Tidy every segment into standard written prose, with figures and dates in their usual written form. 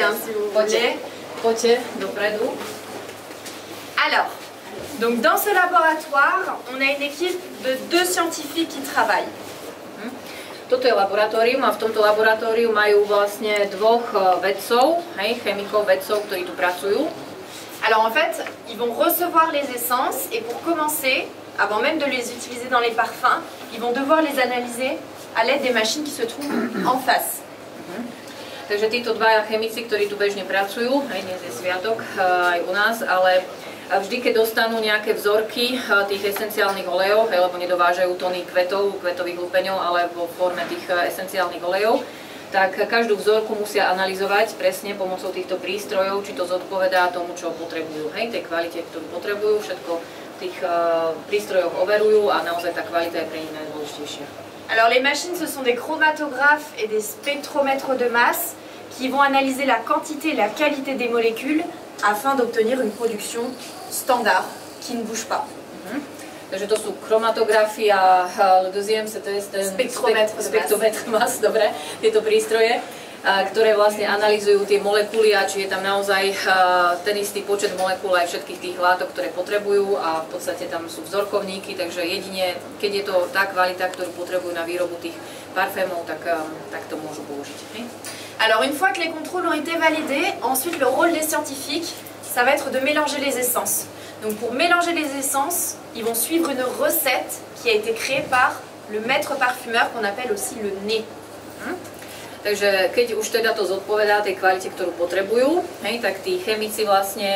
hein, si vous voulez. Alors, donc dans ce laboratoire, on a une équipe de 2 scientifiques qui travaillent. Toto je laboratórium a v tomto laboratóriu majú vlastne 2 vedcov, chemikov, vedcov, ktorí tu pracujú. Alors en fait, ils vont recevoir les essences et pour commencer, avant même de les utiliser dans les parfums, ils vont devoir les analyser à l'aide des machines qui se trouvent en face. Takže títo 2 chemici, ktorí tu bežne pracujú, dnes je sviatok aj u nás, ale vždy, keď dostanú nejaké vzorky tých esenciálnych olejov, lebo nedovážajú tony kvetov, kvetových lupeňov, ale vo forme tých esenciálnych olejov, tak každú vzorku musia analyzovať presne pomocou týchto prístrojov, či to zodpovedá tomu, čo potrebujú, tej kvalite, ktorú potrebujú, všetko v tých prístrojoch overujú a naozaj tá kvalita je pre nich najdôležitejšia. Alors les machines, ce sont des chromatographes et des spectromètres de masse qui vont analyser la quantité et la qualité des molécules afin d'obtenir une production standard qui ne bouge pas. Takže to sú chromatografy a le deuxième, c'est ten spektrometr mas, dobre, tieto prístroje, ktoré vlastne analyzujú tie molekuly a či je tam naozaj ten istý počet molekúl aj všetkých tých látok, ktoré potrebujú a v podstate tam sú vzorkovníky, takže jedine, keď je to tá kvalita, ktorú potrebujú na výrobu tých parfémov, tak to môžu použiť. Alors une fois que les contrôles ont été validés, ensuite le rôle des scientifiques, ça va être de mélanger les essences. Donc pour mélanger les essences, ils vont suivre une recette qui a été créée par le maître parfumeur qu'on appelle aussi le nez. Takže keď už teda to zodpovedá tej kvalite, ktorú potrebujú, tak tí chemici vlastne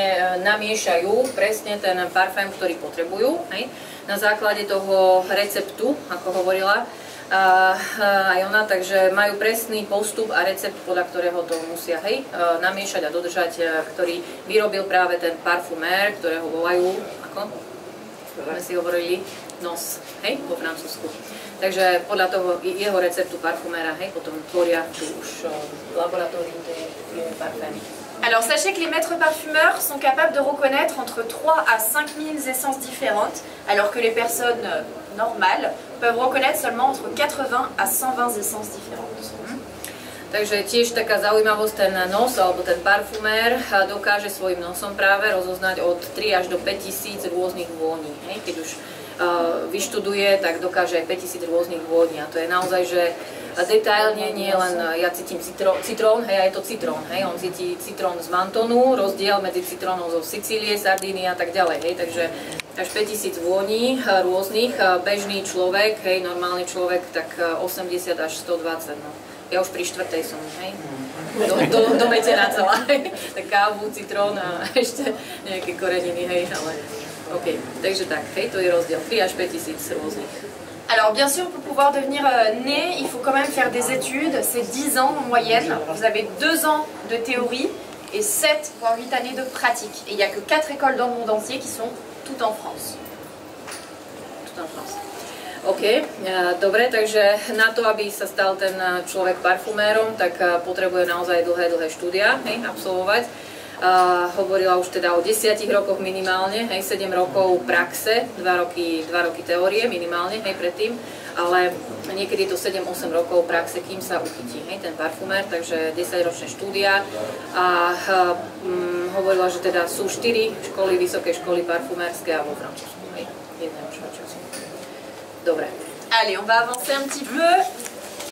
namiešajú presne ten parfém, ktorý potrebujú, na základe toho receptu, ako hovorila aj ona, takže majú presný postup a recept, podľa ktorého to musia namiešať a dodržať, ktorý vyrobil práve ten parfumér, ktorého volajú, ako sme si hovorili, nos, po francúzsku. Takže podľa toho jeho receptu parfuméra, potom tvoria tu už v laboratóriu tie parfémy. Alors sachez que les maîtres parfumeurs sont capables de reconnaître entre 3 à 5 000 essences différentes, alors que les personnes normales peuvent reconnaître seulement entre 80 à 120 essences différentes. Takže tiež taká zaujímavosť, ten nos alebo ten parfumér dokáže svojim nosom práve rozoznať od 3 až do 5 000 rôznych vôní. Keď už vyštuduje, tak dokáže aj 5 000 rôznych vôní a to je naozaj, že detailne, nie len ja cítim citrón, a je to citrón, on cíti citrón z Mantonu, rozdiel medzi citrónom zo Sicílie, Sardíny a tak ďalej, takže až 5000 vôní rôznych, bežný človek, normálny človek, tak 80 až 120, no. Ja už pri 4. som, dometená celá, tak kávu, citrón a ešte nejaké koreniny, ale OK, takže tak, to je rozdiel, 3 až 5000 rôznych. Alors bien sûr, pour pouvoir devenir nez, il faut quand même faire des études, c'est 10 ans en moyenne, vous avez 2 ans de théorie et 7 voire 8 années de pratique. Et il n'y a que 4 écoles dans le monde entier qui sont toutes en France. Toutes en France. OK, dobre, takže na to, aby sa stal ten človek parfumérom, tak potrebuje naozaj dlhé štúdia absolvovať. Hovorila už teda o 10 rokoch minimálne, 7 rokov praxe, 2 roky teórie minimálne, predtým, ale niekedy je to 7-8 rokov praxe, kým sa uchytí ten parfumér, takže 10-ročné štúdia a hovorila, že teda sú 4 školy, vysoké školy parfumérske a vo Francúzsku, jedné už Francúzsku. Dobre. Allez, on va avancer un petit peu.